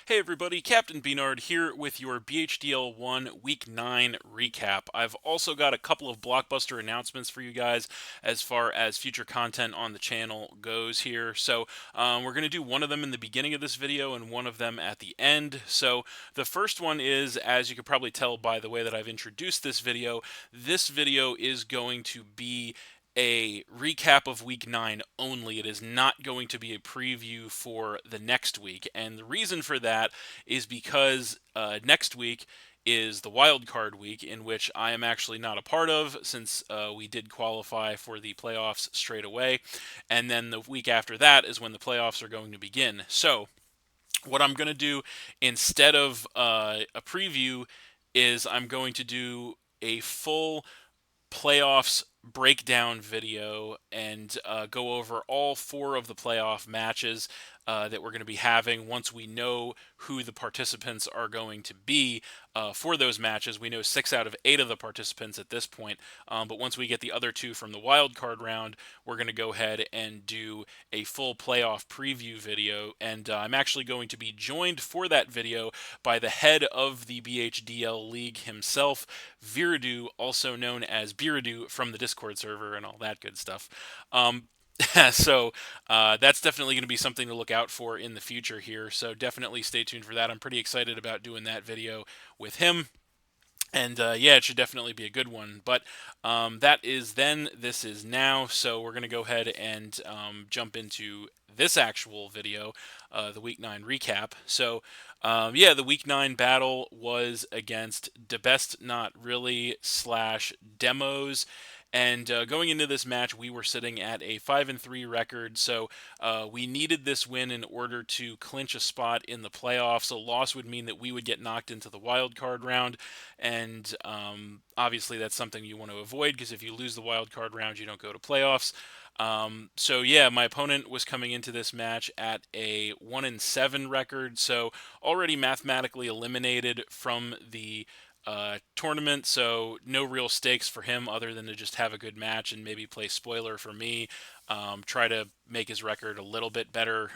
Hey everybody, Captain B-Nard here with your BHDL1 Week 9 recap. I've also got a couple of blockbuster announcements for you guys as far as future content on the channel goes here. We're going to do one of them in the beginning of this video and one of them at the end. So the first one is, as you can probably tell by the way that I've introduced this video is going to be a recap of week 9 only. It is not going to be a preview for the next week. And the reason for that is because next week is the wild card week, in which I am actually not a part of, since we did qualify for the playoffs straight away. And then the week after that is when the playoffs are going to begin. So, what I'm going to do instead of a preview is I'm going to do a full playoffs breakdown video and go over all four of the playoff matches that we're going to be having once we know who the participants are going to be for those matches. We know 6 out of 8 of the participants at this point, but once we get the other two from the wild card round, we're going to go ahead and do a full playoff preview video. And I'm actually going to be joined for that video by the head of the BHDL League himself, Viradu, also known as Biradu from the Discord server and all that good stuff. That's definitely going to be something to look out for in the future here. So definitely stay tuned for that. I'm pretty excited about doing that video with him. And yeah, it should definitely be a good one. But that is then, this is now. So we're going to go ahead and jump into this actual video, the Week 9 recap. Yeah, the Week 9 battle was against The Best Not Really slash Demos. And going into this match, we were sitting at a 5-3 record, so we needed this win in order to clinch a spot in the playoffs. A loss would mean that we would get knocked into the wild card round, and obviously that's something you want to avoid, because if you lose the wild card round, you don't go to playoffs. Yeah, my opponent was coming into this match at a 1-7 record, so already mathematically eliminated from the tournament, so no real stakes for him other than to just have a good match and maybe play spoiler for me, try to make his record a little bit better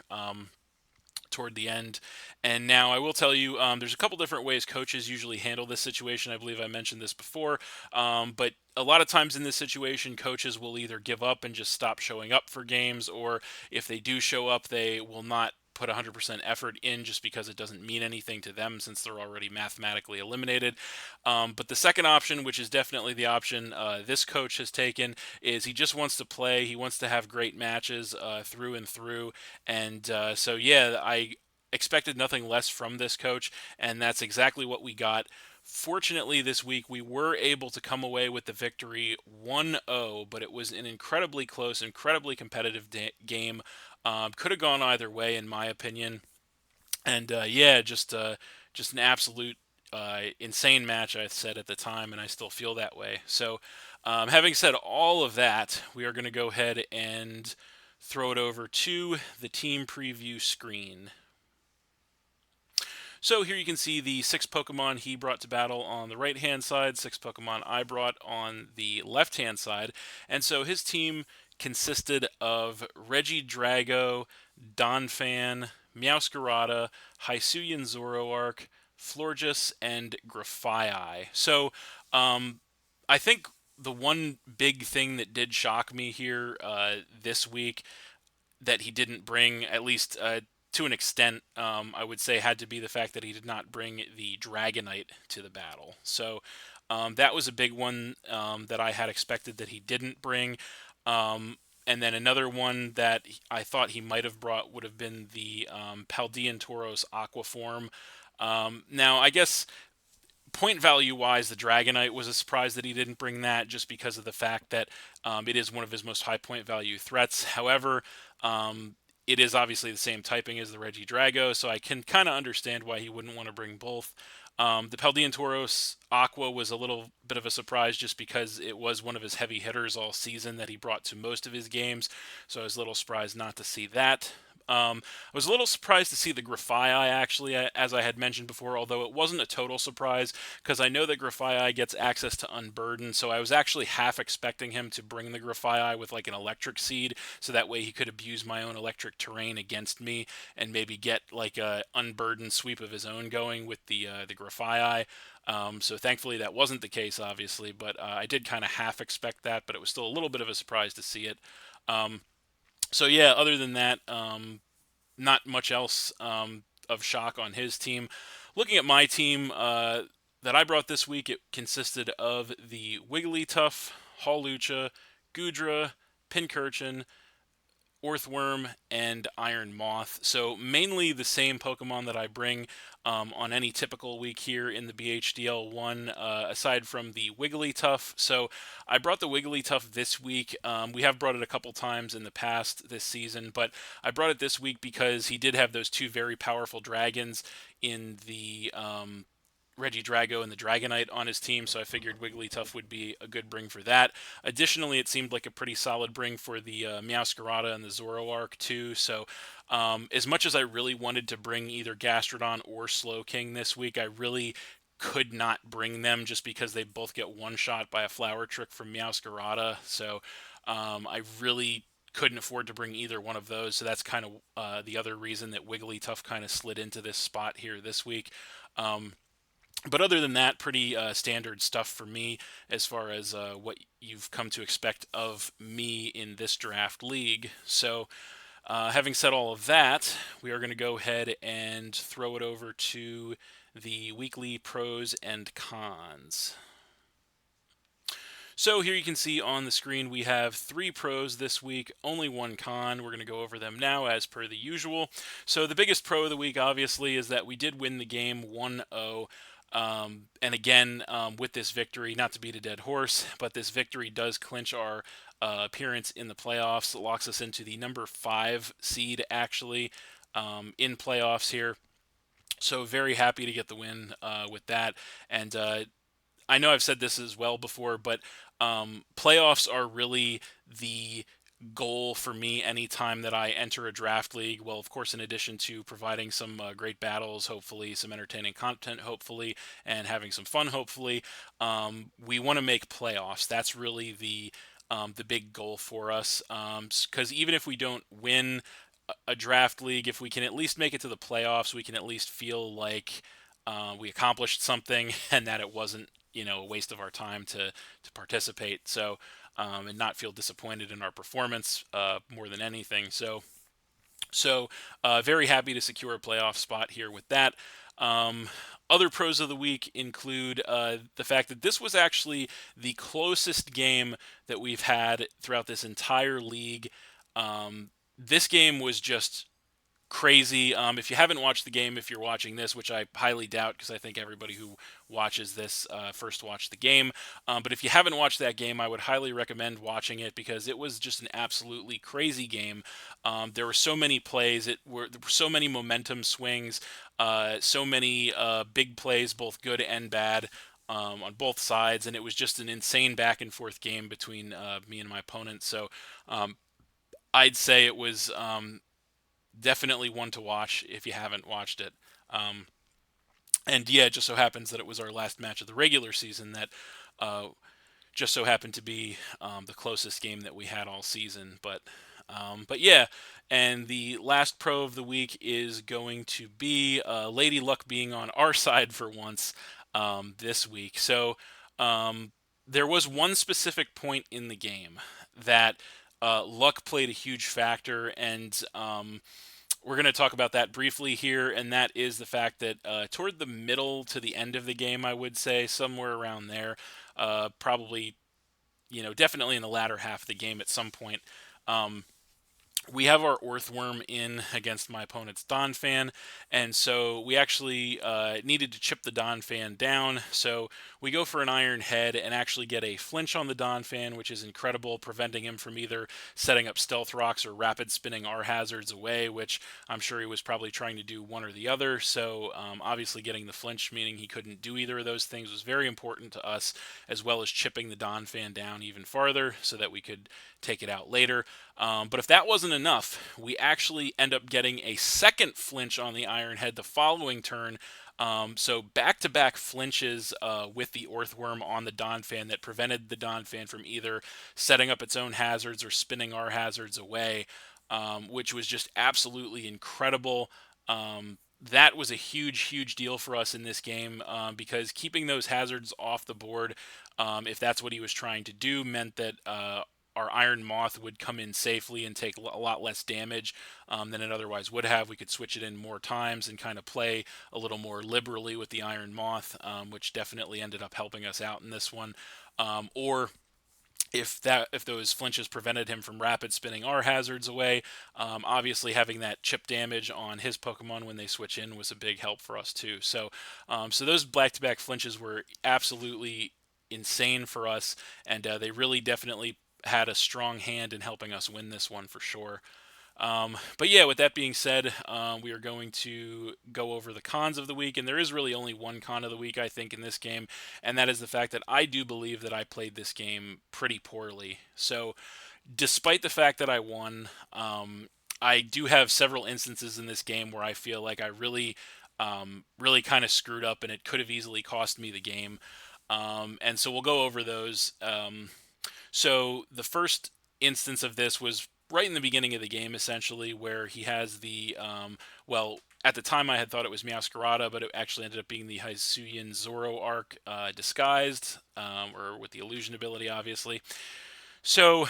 toward the end. And now I will tell you, there's a couple different ways coaches usually handle this situation. I believe I mentioned this before, but a lot of times in this situation, coaches will either give up and just stop showing up for games, or if they do show up, they will not put 100% effort in just because it doesn't mean anything to them since they're already mathematically eliminated. But the second option, which is definitely the option this coach has taken, is he just wants to play. He wants to have great matches through and through. And yeah, I expected nothing less from this coach, and that's exactly what we got. Fortunately, this week we were able to come away with the victory 1-0, but it was an incredibly close, incredibly competitive game. Could have gone either way, in my opinion. And yeah, just an absolute insane match, I said at the time, and I still feel that way. Having said all of that, we are going to go ahead and throw it over to the team preview screen. So here you can see the 6 Pokemon he brought to battle on the right-hand side, 6 Pokemon I brought on the left-hand side. And so his team consisted of Regidrago, Donphan, Meowscarada, Hisuian Zoroark, Florges, and Grafaiai. I think the one big thing that did shock me here this week that he didn't bring, at least to an extent, I would say, had to be the fact that he did not bring the Dragonite to the battle. That was a big one that I had expected that he didn't bring. And then another one that I thought he might have brought would have been the Paldean Tauros Aqua form. Now, I guess point value wise, the Dragonite was a surprise that he didn't bring that, just because of the fact that it is one of his most high point value threats. However, it is obviously the same typing as the Regidrago, so I can kind of understand why he wouldn't want to bring both. The Paldean Tauros Aqua was a little bit of a surprise just because it was one of his heavy hitters all season that he brought to most of his games, so I was a little surprised not to see that. I was a little surprised to see the Grafii actually, as I had mentioned before, although it wasn't a total surprise because I know that Grafii gets access to Unburden, so I was actually half expecting him to bring the Grafii with like an electric seed, so that way he could abuse my own electric terrain against me and maybe get like a Unburden sweep of his own going with the Grafii. So thankfully that wasn't the case, obviously, but I did kind of half expect that, but it was still a little bit of a surprise to see it. Um, so yeah, other than that, not much else of shock on his team. Looking at my team that I brought this week, it consisted of the Wigglytuff, Hawlucha, Goodra, Pincurchin, Orthworm, and Iron Moth. So mainly the same Pokemon that I bring on any typical week here in the BHDL1, aside from the Wigglytuff. So I brought the Wigglytuff this week. We have brought it a couple times in the past this season, but I brought it this week because he did have those two very powerful dragons in the Regidrago and the Dragonite on his team, so I figured Wigglytuff would be a good bring for that. Additionally, it seemed like a pretty solid bring for the Meowscarada and the Zoroark too. So, as much as I really wanted to bring either Gastrodon or Slowking this week, I really could not bring them just because they both get one shot by a Flower Trick from Meowscarada. So, I really couldn't afford to bring either one of those. So that's kind of the other reason that Wigglytuff kind of slid into this spot here this week. But other than that, pretty standard stuff for me as far as what you've come to expect of me in this draft league. So, having said all of that, we are going to go ahead and throw it over to the weekly pros and cons. So here you can see on the screen we have 3 pros this week, only 1 con. We're going to go over them now as per the usual. So the biggest pro of the week, obviously, is that we did win the game 1-0. And again, with this victory, not to beat a dead horse, but this victory does clinch our appearance in the playoffs. It locks us into the number 5 seed, actually, in playoffs here. So very happy to get the win with that. And I know I've said this as well before, but playoffs are really the goal for me anytime that I enter a draft league. Well, of course, in addition to providing some great battles, hopefully, some entertaining content, hopefully, and having some fun, hopefully, we want to make playoffs. That's really the big goal for us. Because even if we don't win a draft league, if we can at least make it to the playoffs, we can at least feel like we accomplished something and that it wasn't a waste of our time to participate. So and not feel disappointed in our performance more than anything. So very happy to secure a playoff spot here with that. Other pros of the week include the fact that this was actually the closest game that we've had throughout this entire league. This game was just crazy. If you haven't watched the game, if you're watching this, which I highly doubt because I think everybody who watches this first watched the game. But if you haven't watched that game, I would highly recommend watching it because it was just an absolutely crazy game. There were so many plays. There were so many momentum swings, so many big plays, both good and bad. On both sides, and it was just an insane back and forth game between me and my opponent. So I'd say it was definitely one to watch if you haven't watched it. And yeah, it just so happens that it was our last match of the regular season that just so happened to be the closest game that we had all season. But yeah, and the last pro of the week is going to be Lady Luck being on our side for once this week. So there was one specific point in the game that luck played a huge factor, and we're going to talk about that briefly here, and that is the fact that toward the middle to the end of the game, I would say, somewhere around there, probably, definitely in the latter half of the game at some point, we have our Orthworm in against my opponent's Donphan, and so we actually needed to chip the Donphan down. So we go for an Iron Head and actually get a flinch on the Donphan, which is incredible, preventing him from either setting up Stealth Rocks or rapid spinning our hazards away, which I'm sure he was probably trying to do one or the other. So obviously getting the flinch, meaning he couldn't do either of those things, was very important to us, as well as chipping the Donphan down even farther so that we could take it out later. But if that wasn't enough, we actually end up getting a second flinch on the Iron Head the following turn. So back-to-back flinches with the Orthworm on the Donphan that prevented the Donphan from either setting up its own hazards or spinning our hazards away, which was just absolutely incredible. That was a huge, huge deal for us in this game because keeping those hazards off the board, if that's what he was trying to do, meant that our Iron Moth would come in safely and take a lot less damage than it otherwise would have. We could switch it in more times and kind of play a little more liberally with the Iron Moth, which definitely ended up helping us out in this one. Or if those flinches prevented him from rapid spinning our hazards away, obviously having that chip damage on his Pokemon when they switch in was a big help for us too. So those back-to-back flinches were absolutely insane for us, and they really definitely had a strong hand in helping us win this one for sure. But yeah, with that being said, we are going to go over the cons of the week, and there is really only one con of the week, I think, in this game, and that is the fact that I do believe that I played this game pretty poorly. So, despite the fact that I won, I do have several instances in this game where I feel like I really kind of screwed up, and it could have easily cost me the game. And so we'll go over those. So the first instance of this was right in the beginning of the game, essentially, where he has the well, at the time I had thought it was Meowscarada, but it actually ended up being the Hisuian Zoroark disguised, or with the illusion ability, obviously. So,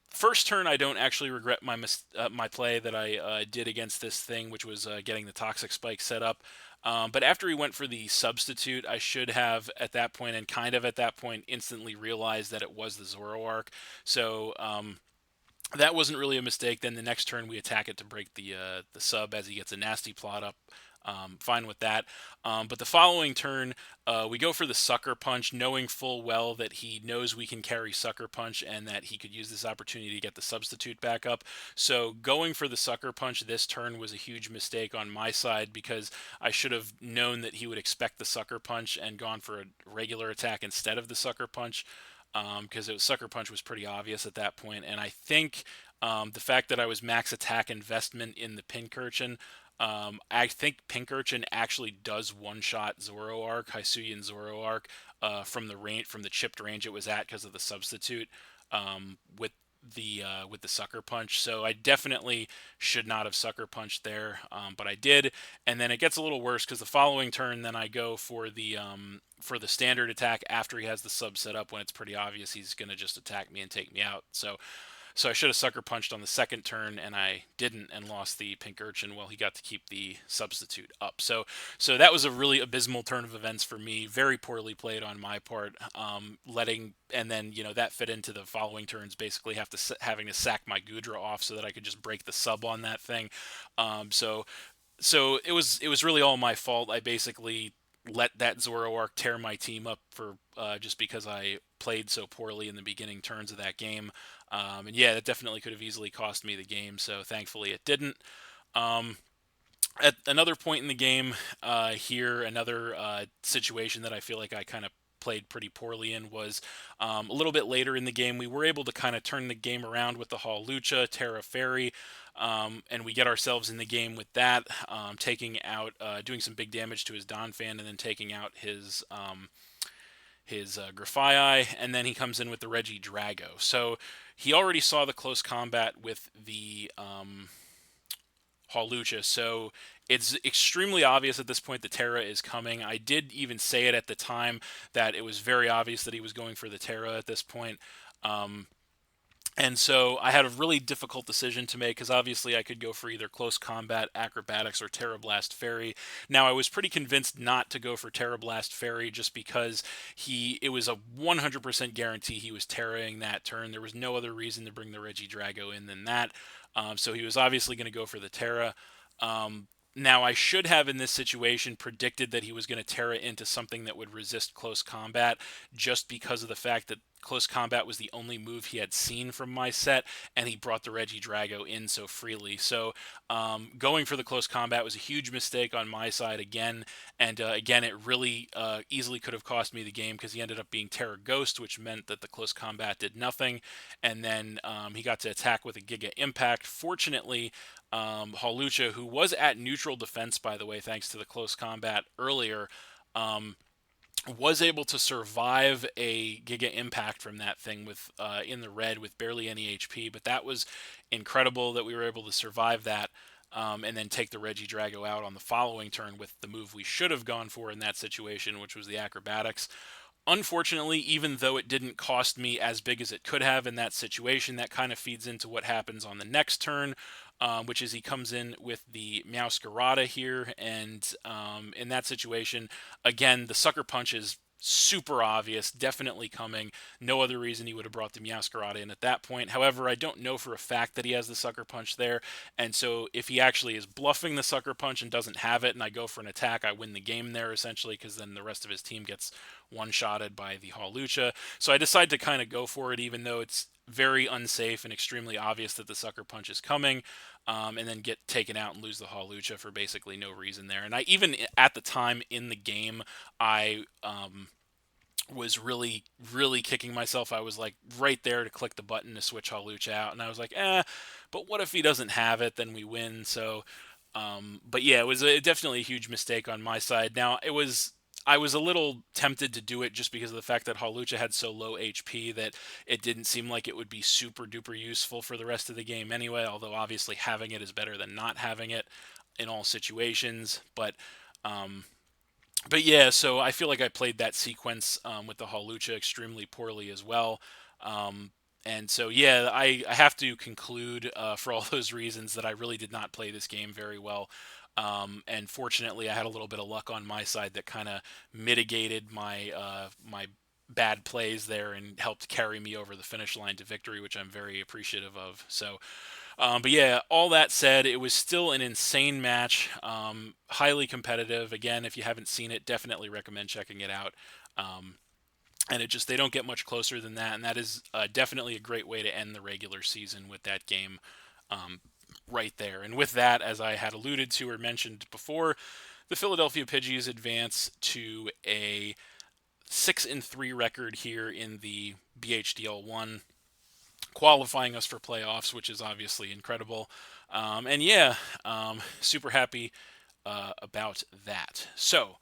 first turn, I don't actually regret my play that I did against this thing, which was getting the Toxic Spike set up. But after he went for the substitute, I should have at that point, and kind of at that point, instantly realized that it was the Zoroark. So that wasn't really a mistake. Then the next turn, we attack it to break the sub as he gets a nasty plot up. Fine with that. But the following turn, we go for the Sucker Punch, knowing full well that he knows we can carry Sucker Punch and that he could use this opportunity to get the substitute back up. So going for the Sucker Punch this turn was a huge mistake on my side because I should have known that he would expect the Sucker Punch and gone for a regular attack instead of the Sucker Punch. Because Sucker Punch was pretty obvious at that point, and I think the fact that I was max attack investment in the Pincurchin, I think Pincurchin actually does one-shot Zoroark, Hisuian Zoroark, from the chipped range it was at because of the substitute with the Sucker Punch. So I definitely should not have Sucker Punched there, but I did. And then it gets a little worse because the following turn, then I go for the standard attack after he has the sub set up when it's pretty obvious he's going to just attack me and take me out. So I should have Sucker Punched on the second turn, and I didn't, and lost the Pink Urchin. Well, he got to keep the substitute up. So that was a really abysmal turn of events for me. Very poorly played on my part. And then that fit into the following turns. Basically, having to sack my Gudra off so that I could just break the sub on that thing. So it was really all my fault. I basically let that Zoroark tear my team up for just because I played so poorly in the beginning turns of that game. And yeah, that definitely could have easily cost me the game, so thankfully it didn't. At another point in the game here, another situation that I feel like I kind of played pretty poorly in was a little bit later in the game. We were able to kind of turn the game around with the Hawlucha, Terra Fairy, and we get ourselves in the game with that, taking out, doing some big damage to his Donphan, and then taking out his Grafaiai, and then he comes in with the Regidrago. So he already saw the close combat with the Hawlucha, so it's extremely obvious at this point the Terra is coming. I did even say it at the time that it was very obvious that he was going for the Terra at this point. And so I had a really difficult decision to make because obviously I could go for either Close Combat, Acrobatics, or Terra Blast Fairy. Now I was pretty convinced not to go for Terra Blast Fairy just because it was a 100% guarantee he was Terraing that turn. There was no other reason to bring the Regidrago in than that. So he was obviously going to go for the Terra. Now, I should have, in this situation, predicted that he was going to Terra into something that would resist close combat, just because of the fact that Close combat was the only move he had seen from my set, and he brought the Regidrago in so freely. So going for the close combat was a huge mistake on my side again, and again, it really easily could have cost me the game because he ended up being Terror Ghost, which meant that the close combat did nothing, and then he got to attack with a Giga Impact. Fortunately, Hawlucha, who was at neutral defense, by the way, thanks to the close combat earlier, um, was able to survive a Giga Impact from that thing with in the red with barely any HP. But that was incredible that we were able to survive that. And then take the Regidrago out on the following turn with the move we should have gone for in that situation, which was the Acrobatics. Unfortunately, even though it didn't cost me as big as it could have in that situation, that kind of feeds into what happens on the next turn, which is he comes in with the Meowscarada here, and in that situation, again, the Sucker Punch is super obvious, definitely coming. No other reason he would have brought the Meowscarada in at that point. However, I don't know for a fact that he has the Sucker Punch there, and so if he actually is bluffing the Sucker Punch and doesn't have it, and I go for an attack, I win the game there essentially, because then the rest of his team gets one-shotted by the Hawlucha. So I decide to kind of go for it, even though it's very unsafe and extremely obvious that the Sucker Punch is coming, and then get taken out and lose the Hawlucha for basically no reason there. And I even at the time in the game, I was really, really kicking myself. I was like right there to click the button to switch Hawlucha out, and I was like, but what if he doesn't have it? Then we win. So, but yeah, it was definitely a huge mistake on my side. Now, I was a little tempted to do it just because of the fact that Hawlucha had so low HP that it didn't seem like it would be super duper useful for the rest of the game anyway, although obviously having it is better than not having it in all situations. Um, but yeah, so I feel like I played that sequence with the Hawlucha extremely poorly as well. And so, yeah, I have to conclude for all those reasons that I really did not play this game very well. And fortunately, I had a little bit of luck on my side that kind of mitigated my bad plays there and helped carry me over the finish line to victory, which I'm very appreciative of. So, but yeah, all that said, it was still an insane match, highly competitive. Again, if you haven't seen it, definitely recommend checking it out. Um, and it just they don't get much closer than that, and that is definitely a great way to end the regular season with that game um, right there. And with that, as I had alluded to or mentioned before, the Philadelphia Pidgeys advance to a 6-3 record here in the BHDL1, qualifying us for playoffs, which is obviously incredible. And yeah, super happy about that. So,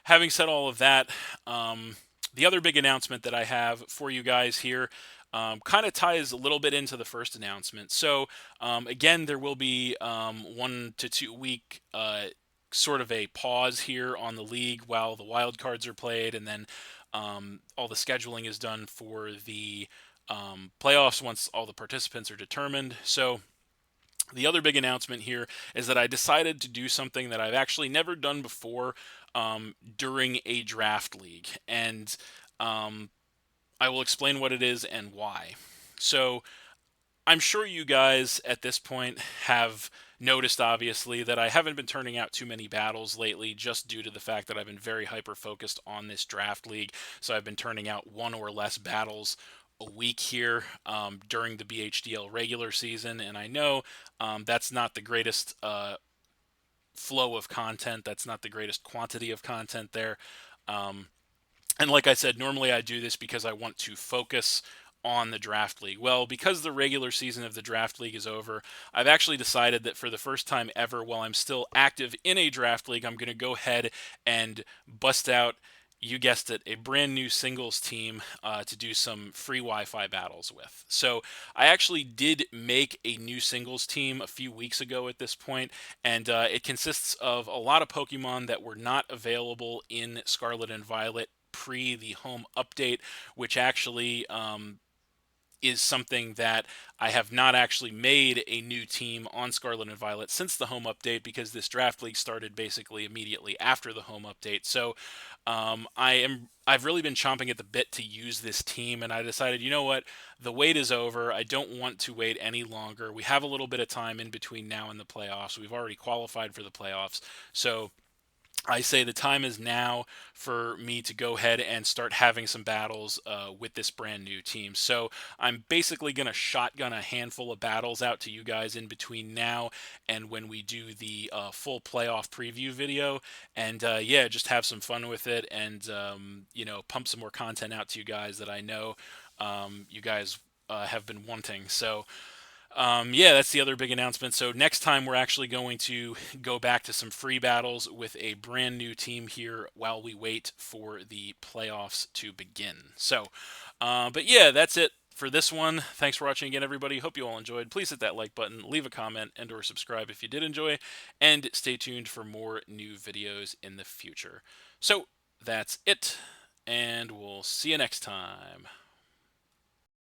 having said all of that, the other big announcement that I have for you guys here kind of ties a little bit into the first announcement. So, again, there will be 1 to 2 week sort of a pause here on the league while the wild cards are played, and then all the scheduling is done for the playoffs once all the participants are determined. So, the other big announcement here is that I decided to do something that I've actually never done before during a draft league. And I will explain what it is and why. So, I'm sure you guys at this point have noticed, obviously, that I haven't been turning out too many battles lately just due to the fact that I've been very hyper focused on this draft league. So I've been turning out one or less battles a week here during the BHDL regular season. And I know that's not the greatest flow of content, that's not the greatest quantity of content there. Um, and like I said, normally I do this because I want to focus on the draft league. Well, because the regular season of the draft league is over, I've actually decided that for the first time ever, while I'm still active in a draft league, I'm going to go ahead and bust out, you guessed it, a brand new singles team to do some free Wi-Fi battles with. So I actually did make a new singles team a few weeks ago at this point, and it consists of a lot of Pokemon that were not available in Scarlet and Violet pre the home update, which actually is something that I have not actually made a new team on Scarlet and Violet since the home update, because this draft league started basically immediately after the home update. So I've really been chomping at the bit to use this team, and I decided, you know what, the wait is over. I don't want to wait any longer. We have a little bit of time in between now and the playoffs. We've already qualified for the playoffs, so I say the time is now for me to go ahead and start having some battles with this brand new team. So I'm basically going to shotgun a handful of battles out to you guys in between now and when we do the full playoff preview video. And yeah, just have some fun with it and, pump some more content out to you guys that I know you guys have been wanting. So yeah, that's the other big announcement. So next time we're actually going to go back to some free battles with a brand new team here while we wait for the playoffs to begin. So, but yeah, that's it for this one. Thanks for watching again, everybody. Hope you all enjoyed. Please hit that like button, leave a comment, and/or subscribe if you did enjoy, and stay tuned for more new videos in the future. So that's it, and we'll see you next time.